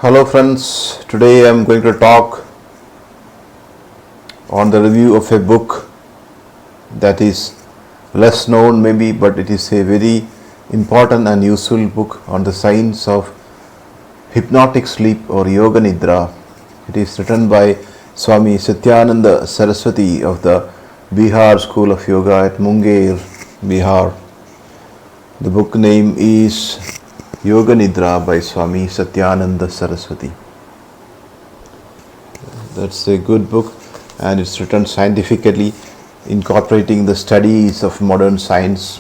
Hello friends, today I am going to talk on the review of a book that is less known maybe, but it is a very important and useful book on the science of hypnotic sleep or Yoga Nidra. It is written by SWAMI SATYANANDA Saraswati of the Bihar School of Yoga at Munger, Bihar. The book name is Yoga Nidra by Swami Satyananda Saraswati. That's a good book, and it's written scientifically, incorporating the studies of modern science.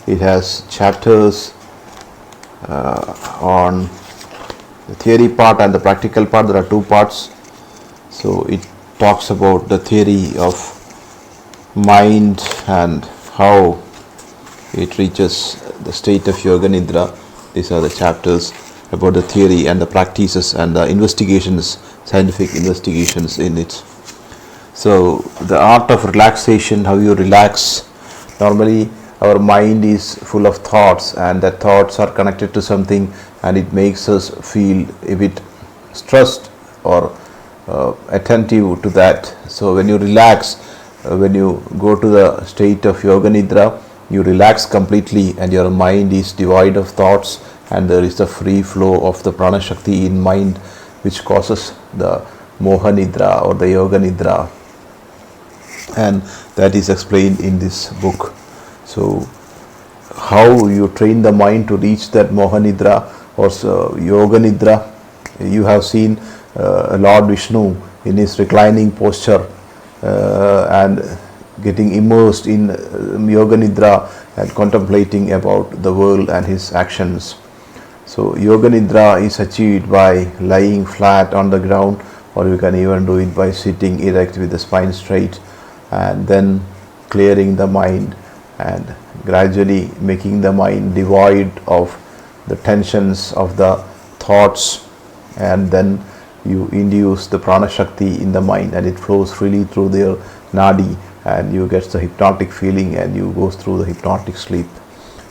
It has chapters on the theory part and the practical part. There are two parts. So it talks about the theory of mind and how it reaches the state of Yoga Nidra. These are the chapters about the theory and the practices and the investigations, scientific investigations in it. So the art of relaxation, how you relax. Normally our mind is full of thoughts, and the thoughts are connected to something, and it makes us feel a bit stressed or attentive to that. So when you relax, when you go to the state of Yoga Nidra, you relax completely and your mind is devoid of thoughts, and there is the free flow of the prana shakti in mind, which causes the moha nidra or the Yoga Nidra, and that is explained in this book. So how you train the mind to reach that moha nidra or Yoga Nidra? You have seen Lord Vishnu in his reclining posture and getting immersed in Yoga Nidra and contemplating about the world and his actions. So Yoga Nidra is achieved by lying flat on the ground, or you can even do it by sitting erect with the spine straight, and then clearing the mind and gradually making the mind devoid of the tensions of the thoughts, and then you induce the prana shakti in the mind and it flows freely through their nadi, and you get the hypnotic feeling and you go through the hypnotic sleep.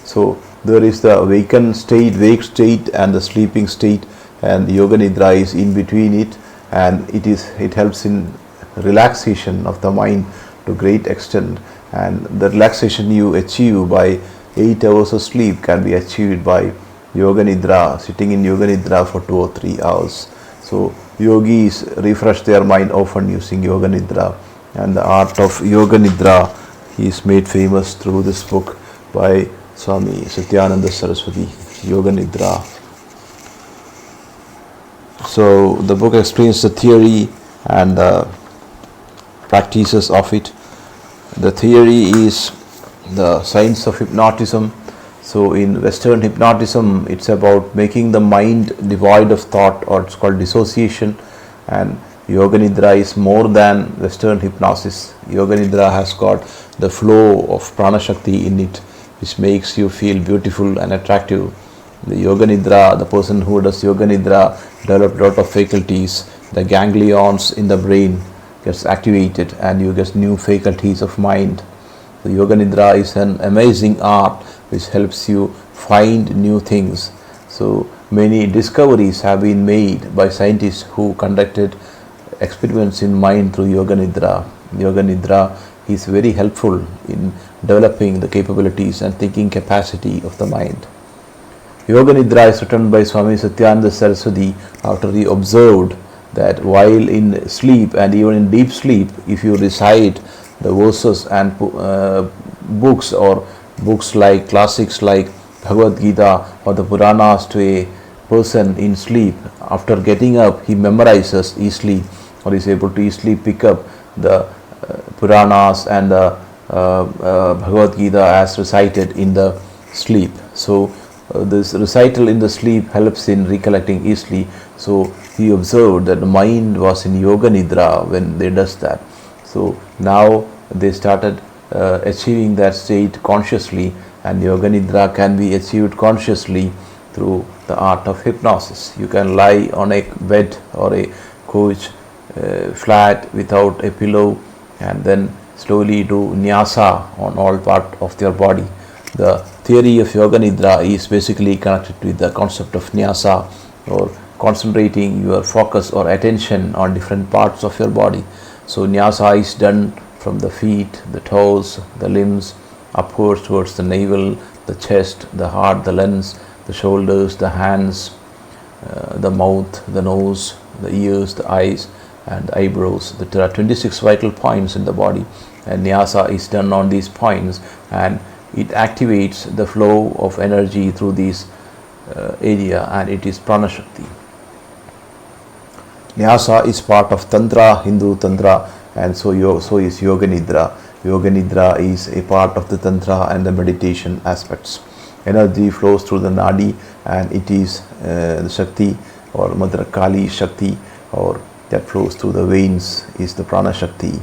So there is the awakened state, wake state, and the sleeping state, and Yoga Nidra is in between it, and it helps in relaxation of the mind to great extent, and the relaxation you achieve by 8 hours of sleep can be achieved by Yoga Nidra, sitting in Yoga Nidra for 2 or 3 hours. So yogis refresh their mind often using Yoga Nidra, and the art of Yoga Nidra is made famous through this book by Swami Satyananda Saraswati, Yoga Nidra. So the book explains the theory and the practices of it. The theory is the science of hypnotism. So in Western hypnotism, it's about making the mind devoid of thought, or it's called dissociation, and Yoga Nidra is more than Western hypnosis. Yoga Nidra has got the flow of prana shakti in it, which makes you feel beautiful and attractive. The Yoga Nidra, the person who does Yoga Nidra develops a lot of faculties. The ganglions in the brain gets activated and you get new faculties of mind. The Yoga Nidra is an amazing art which helps you find new things. So many discoveries have been made by scientists who conducted experiments in mind through Yoga Nidra. Yoga Nidra is very helpful in developing the capabilities and thinking capacity of the mind. Yoga Nidra is written by Swami Satyananda Saraswati after he observed that while in sleep and even in deep sleep, if you recite the verses and books or books like classics like Bhagavad Gita or the Puranas to a person in sleep, after getting up he memorizes easily, or is able to easily pick up the Puranas and the Bhagavad Gita as recited in the sleep. So this recital in the sleep helps in recollecting easily. So he observed that the mind was in Yoga Nidra when they does that. So now they started achieving that state consciously, and Yoga Nidra can be achieved consciously through the art of hypnosis. You can lie on a bed or a couch flat without a pillow, and then slowly do nyasa on all part of your body. The theory of Yoga Nidra is basically connected with the concept of nyasa or concentrating your focus or attention on different parts of your body. So nyasa is done from the feet, the toes, the limbs, upwards towards the navel, the chest, the heart, the lungs, the shoulders, the hands, the mouth, the nose, the ears, the eyes and the eyebrows. There are 26 vital points in the body, and nyasa is done on these points, and it activates the flow of energy through this area, and it is prana shakti. Nyasa is part of Tantra, Hindu Tantra, and so is Yoga Nidra. Yoga Nidra is a part of the Tantra and the meditation aspects. Energy flows through the Nadi, and it is the Shakti or Mother Kali Shakti, or that flows through the veins, is the Prana Shakti.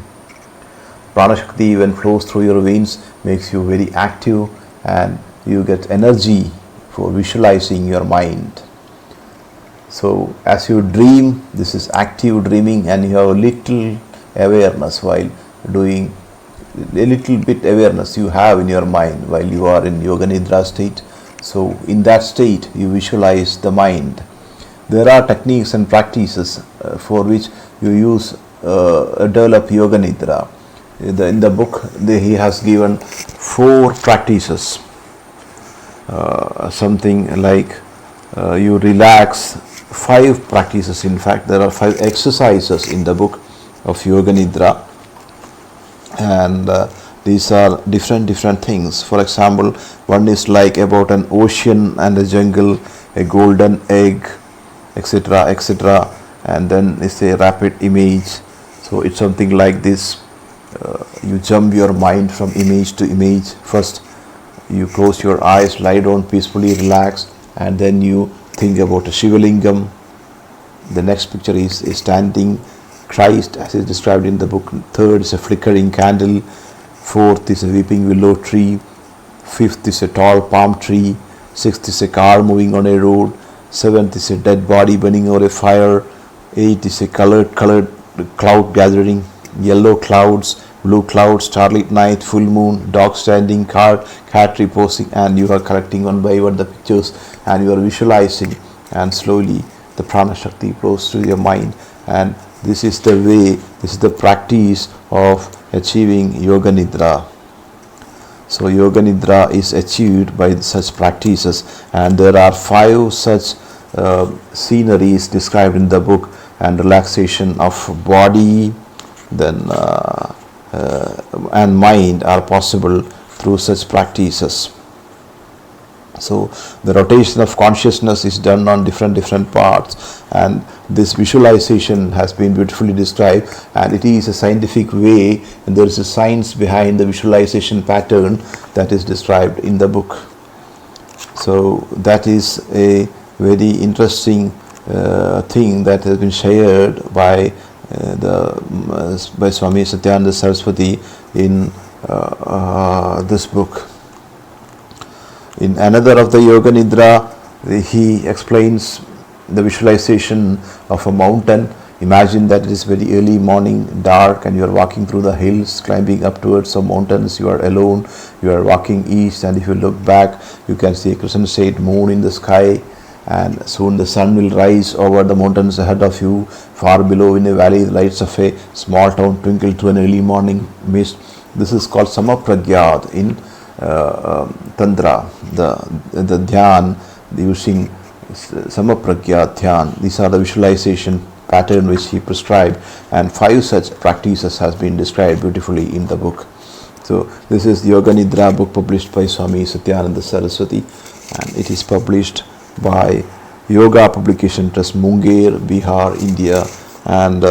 Prana Shakti, when flows through your veins, makes you very active, and you get energy for visualizing your mind. So as you dream, this is active dreaming, and you have a little awareness while doing, a little bit awareness you have in your mind while you are in Yoga Nidra state. So in that state you visualize the mind. There are techniques and practices for which you use develop Yoga Nidra. In the book he has given 4 practices, something like you relax, 5 practices. In fact, there are 5 exercises in the book of Yoga Nidra, and these are different things. For example, one is like about an ocean and a jungle, a golden egg, etc., etc., and then it's a rapid image. So it's something like this. You jump your mind from image to image. First you close your eyes, lie down peacefully, relax, and then you think about a Shivalingam. The next picture is a standing Christ as is described in the book. Third is a flickering candle. Fourth is a weeping willow tree. Fifth is a tall palm tree. Sixth is a car moving on a road. Seventh is a dead body burning over a fire. Eighth is a colored cloud gathering. Yellow clouds, blue clouds, starlit night, full moon, dog standing, cat reposing, and you are collecting one by one the pictures, and you are visualizing, and slowly the prana shakti flows through your mind. And this is the way, this is the practice of achieving Yoga Nidra. So Yoga Nidra is achieved by such practices, and there are 5 such sceneries described in the book, and relaxation of body, then and mind are possible through such practices. So the rotation of consciousness is done on different parts, and this visualization has been beautifully described, and it is a scientific way, and there is a science behind the visualization pattern that is described in the book. So that is a very interesting thing that has been shared by Swami Satyananda Saraswati in this book. In another of the Yoga Nidra, he explains the visualization of a mountain. Imagine that it is very early morning, dark, and you are walking through the hills, climbing up towards some mountains. You are alone, you are walking east, and if you look back, you can see a crescent shaped moon in the sky, and soon the sun will rise over the mountains ahead of you. Far below in a valley, the lights of a small town twinkle through an early morning mist. This is called Samapragyat in Tantra, the Dhyan, using Samapragyat Dhyan. These are the visualization pattern which he prescribed, and 5 such practices has been described beautifully in the book. So this is the Yoga Nidra book published by Swami Satyananda Saraswati, and it is published by Yoga Publication Trust, Munger, Bihar, India, and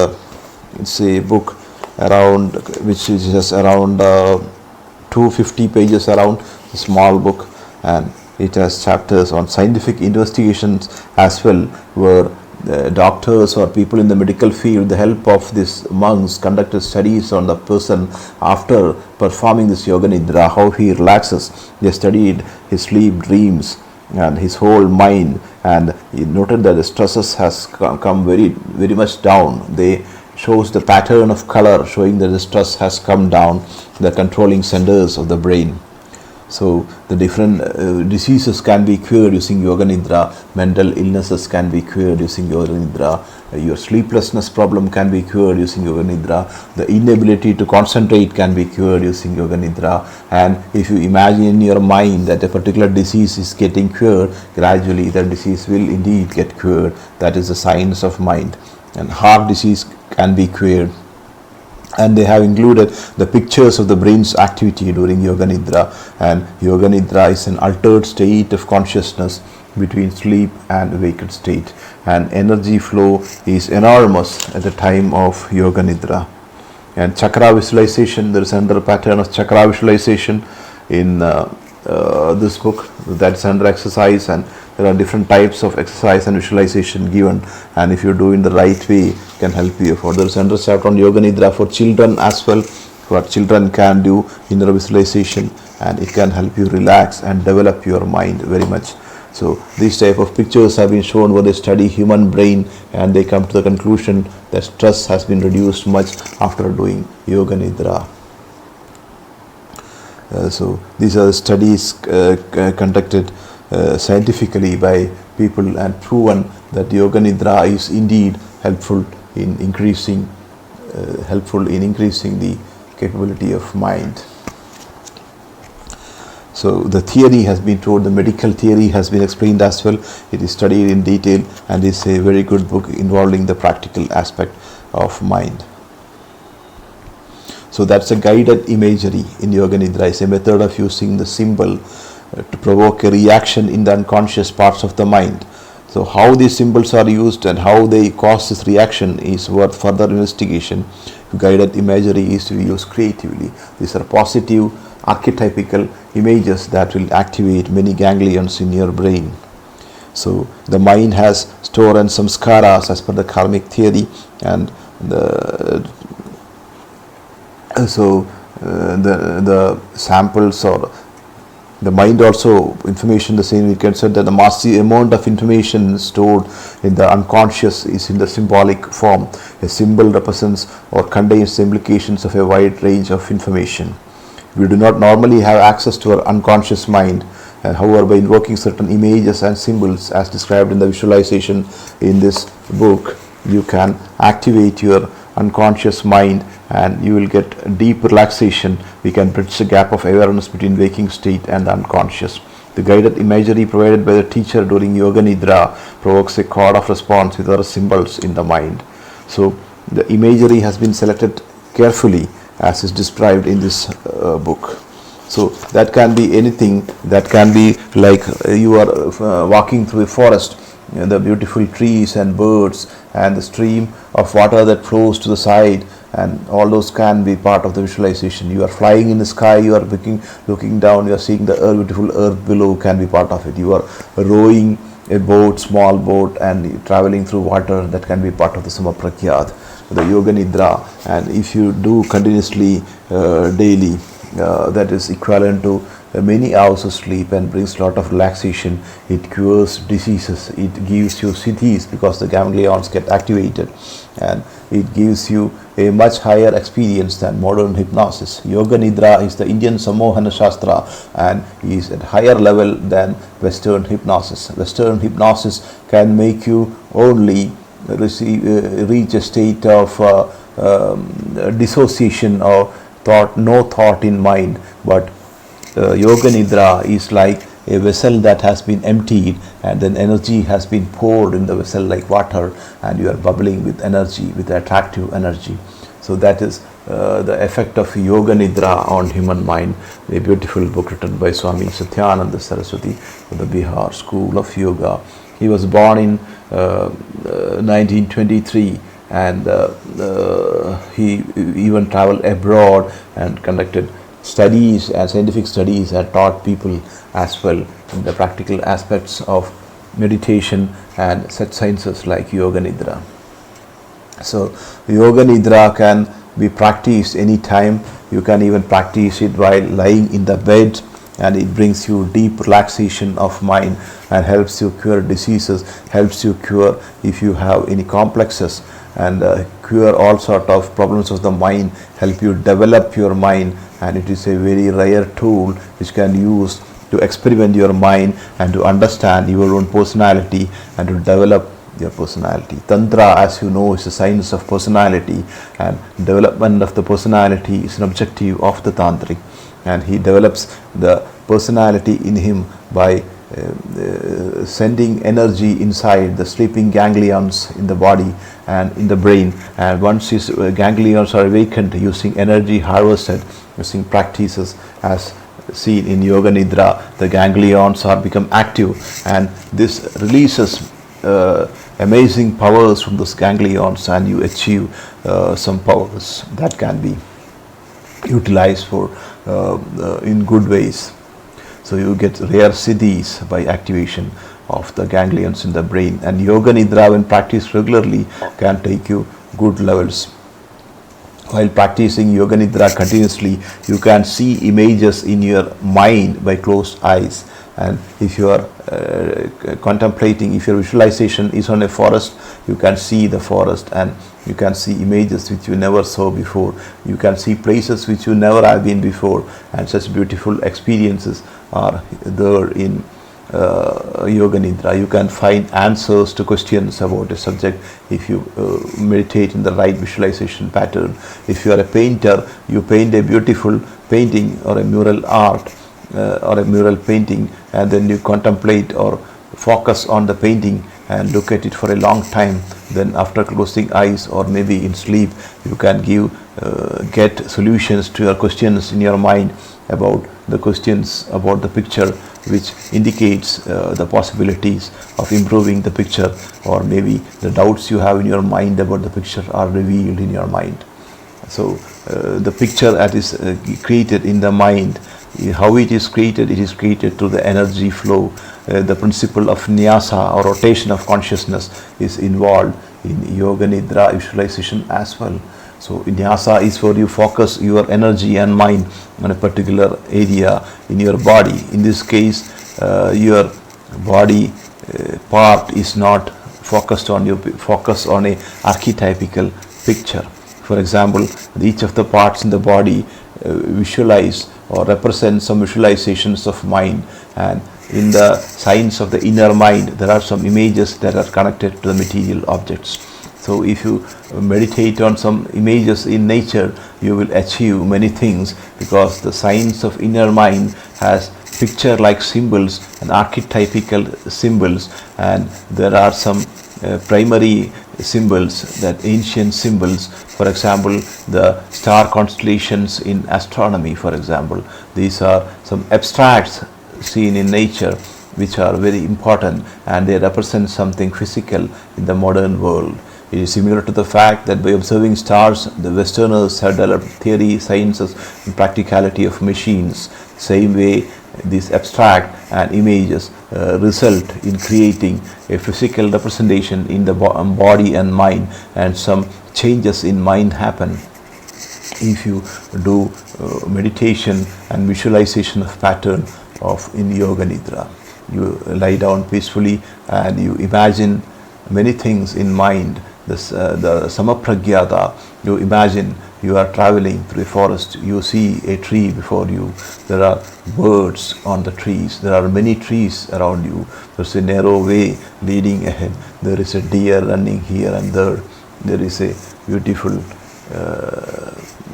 it's a book around which is just around 250 pages around, a small book, and it has chapters on scientific investigations as well, where doctors or people in the medical field, with the help of these monks, conducted studies on the person after performing this Yoga Nidra, how he relaxes. They studied his sleep, dreams, and his whole mind, and he noted that the stresses has come very much down. They shows the pattern of color showing that the stress has come down, the controlling centers of the brain. So the different diseases can be cured using Yoga Nidra, mental illnesses can be cured using Yoga Nidra, your sleeplessness problem can be cured using Yoga Nidra, the inability to concentrate can be cured using Yoga Nidra, and if you imagine in your mind that a particular disease is getting cured, gradually that disease will indeed get cured. That is the science of mind. And heart disease can be cured. And they have included the pictures of the brain's activity during Yoga Nidra, and Yoga Nidra is an altered state of consciousness between sleep and awakened state, and energy flow is enormous at the time of Yoga Nidra. And chakra visualization, there is another pattern of chakra visualization in this book, that's under exercise, and there are different types of exercise and visualization given, and if you do in the right way can help you. For there is another chapter on Yoga Nidra for children as well, where children can do inner visualization, and it can help you relax and develop your mind very much. So these type of pictures have been shown where they study human brain, and they come to the conclusion that stress has been reduced much after doing Yoga Nidra. So these are studies conducted scientifically by people and proven that Yoga Nidra is indeed helpful in increasing the capability of mind. So the theory has been told, the medical theory has been explained as well. It is studied in detail and is a very good book involving the practical aspect of mind. So that's a guided imagery in Yoga Nidra. It's a method of using the symbol to provoke a reaction in the unconscious parts of the mind. So how these symbols are used and how they cause this reaction is worth further investigation. Guided imagery is to be used creatively. These are positive archetypical images that will activate many ganglions in your brain. So the mind has stored and samskaras as per the karmic theory, and the samples, or the mind also information the same. We can say that the massive amount of information stored in the unconscious is in the symbolic form. A symbol represents or contains the implications of a wide range of information. We do not normally have access to our unconscious mind, and however, by invoking certain images and symbols as described in the visualization in this book, you can activate your unconscious mind and you will get deep relaxation. We can bridge the gap of awareness between waking state and the unconscious. The guided imagery provided by the teacher during Yoga Nidra provokes a chord of response with other symbols in the mind. So the imagery has been selected carefully as is described in this book. So that can be anything. That can be like you are walking through a forest, the beautiful trees and birds and the stream of water that flows to the side, and all those can be part of the visualization. You are flying in the sky, you are looking down, you are seeing the beautiful earth below, can be part of it. You are rowing a boat, small boat, and traveling through water, that can be part of the Samaprakyat, the Yoga Nidra. And if you do continuously daily, that is equivalent to many hours of sleep and brings a lot of relaxation. It cures diseases, it gives you siddhis because the ganglions get activated, and it gives you a much higher experience than modern hypnosis. Yoga Nidra is the Indian Samohana Shastra and is at higher level than Western hypnosis. Western hypnosis can make you only reach a state of dissociation or thought, no thought in mind, but Yoga Nidra is like a vessel that has been emptied, and then energy has been poured in the vessel like water, and you are bubbling with energy, with attractive energy. So that is the effect of Yoga Nidra on human mind. A beautiful book written by SWAMI SATYANANDA Saraswati of the Bihar School of Yoga. He was born in 1923, and he even traveled abroad and conducted studies and scientific studies, and taught people as well in the practical aspects of meditation and such sciences like Yoga Nidra. So Yoga Nidra can be practiced anytime. You can even practice it while lying in the bed, and it brings you deep relaxation of mind and helps you cure diseases, helps you cure if you have any complexes, and cure all sort of problems of the mind, help you develop your mind, and it is a very rare tool which can use to experiment your mind and to understand your own personality and to develop your personality. Tantra, as you know, is a science of personality, and development of the personality is an objective of the tantric, and he develops the personality in him by sending energy inside the sleeping ganglions in the body and in the brain, and once his ganglions are awakened using energy harvested using practices as seen in Yoga Nidra, the ganglions are become active, and this releases amazing powers from those ganglions, and you achieve some powers that can be utilized for in good ways. So you get rare siddhis by activation of the ganglions in the brain, and Yoga Nidra, when practiced regularly, can take you good levels. While practicing Yoga Nidra continuously, you can see images in your mind by closed eyes, and if you are contemplating, if your visualization is on a forest, you can see the forest, and you can see images which you never saw before. You can see places which you never have been before, and such beautiful experiences are there in Yoga Nidra. You can find answers to questions about a subject if you meditate in the right visualization pattern. If you are a painter, you paint a beautiful painting or a mural art or a mural painting, and then you contemplate or focus on the painting and look at it for a long time. Then after closing eyes or maybe in sleep, you can get solutions to your questions in your mind about the questions about the picture, which indicates the possibilities of improving the picture, or maybe the doubts you have in your mind about the picture are revealed in your mind. So the picture that is created in the mind, how it is created through the energy flow. The principle of nyasa or rotation of consciousness is involved in Yoga Nidra visualization as well. So nyasa is where you focus your energy and mind on a particular area in your body. In this case, your body part is not focused on you, focus on a archetypical picture. For example, each of the parts in the body visualize or represent some visualizations of mind, and in the science of the inner mind, there are some images that are connected to the material objects. So if you meditate on some images in nature, you will achieve many things, because the science of inner mind has picture-like symbols and archetypical symbols, and there are some primary symbols, that ancient symbols. For example, the star constellations in astronomy, for example, these are some abstracts seen in nature which are very important, and they represent something physical in the modern world. It is similar to the fact that by observing stars, the Westerners have developed theory, sciences, and practicality of machines. Same way, these abstract and images result in creating a physical representation in the body and mind, and some changes in mind happen if you do meditation and visualization of pattern of in Yoga Nidra. You lie down peacefully and you imagine many things in mind. The samapragyata, you imagine you are traveling through a forest, you see a tree before you, there are birds on the trees, there are many trees around you, there's a narrow way leading ahead, there is a deer running here and there, there is a beautiful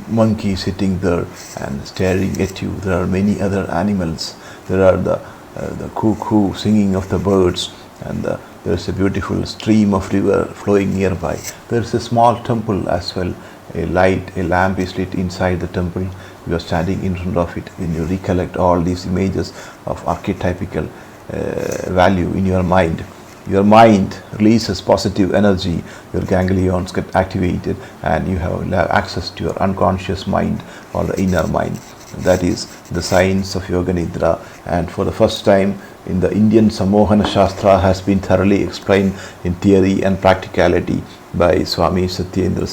monkey sitting there and staring at you, there are many other animals, there are the cuckoo singing of the birds, and there is a beautiful stream of river flowing nearby. There is a small temple as well. A lamp is lit inside the temple. You are standing in front of it. When you recollect all these images of archetypical value in your mind releases positive energy. Your ganglions get activated, and you have access to your unconscious mind or the inner mind. That is the science of Yoga Nidra, and for the first time in the Indian Samohana Shastra has been thoroughly explained in theory and practicality by SWAMI Satyananda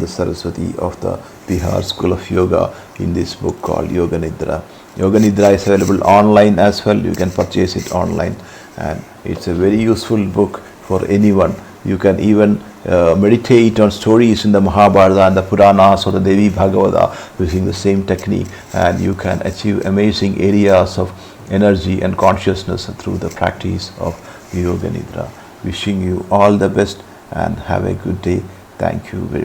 Saraswati of the Bihar School of Yoga in this book called Yoga Nidra. Yoga Nidra is available online as well. You can purchase it online, and it's a very useful book for anyone You can even meditate on stories in the Mahabharata and the Puranas or the Devi Bhagavata using the same technique, and you can achieve amazing areas of energy and consciousness through the practice of Yoga Nidra. Wishing you all the best and have a good day. Thank you very much.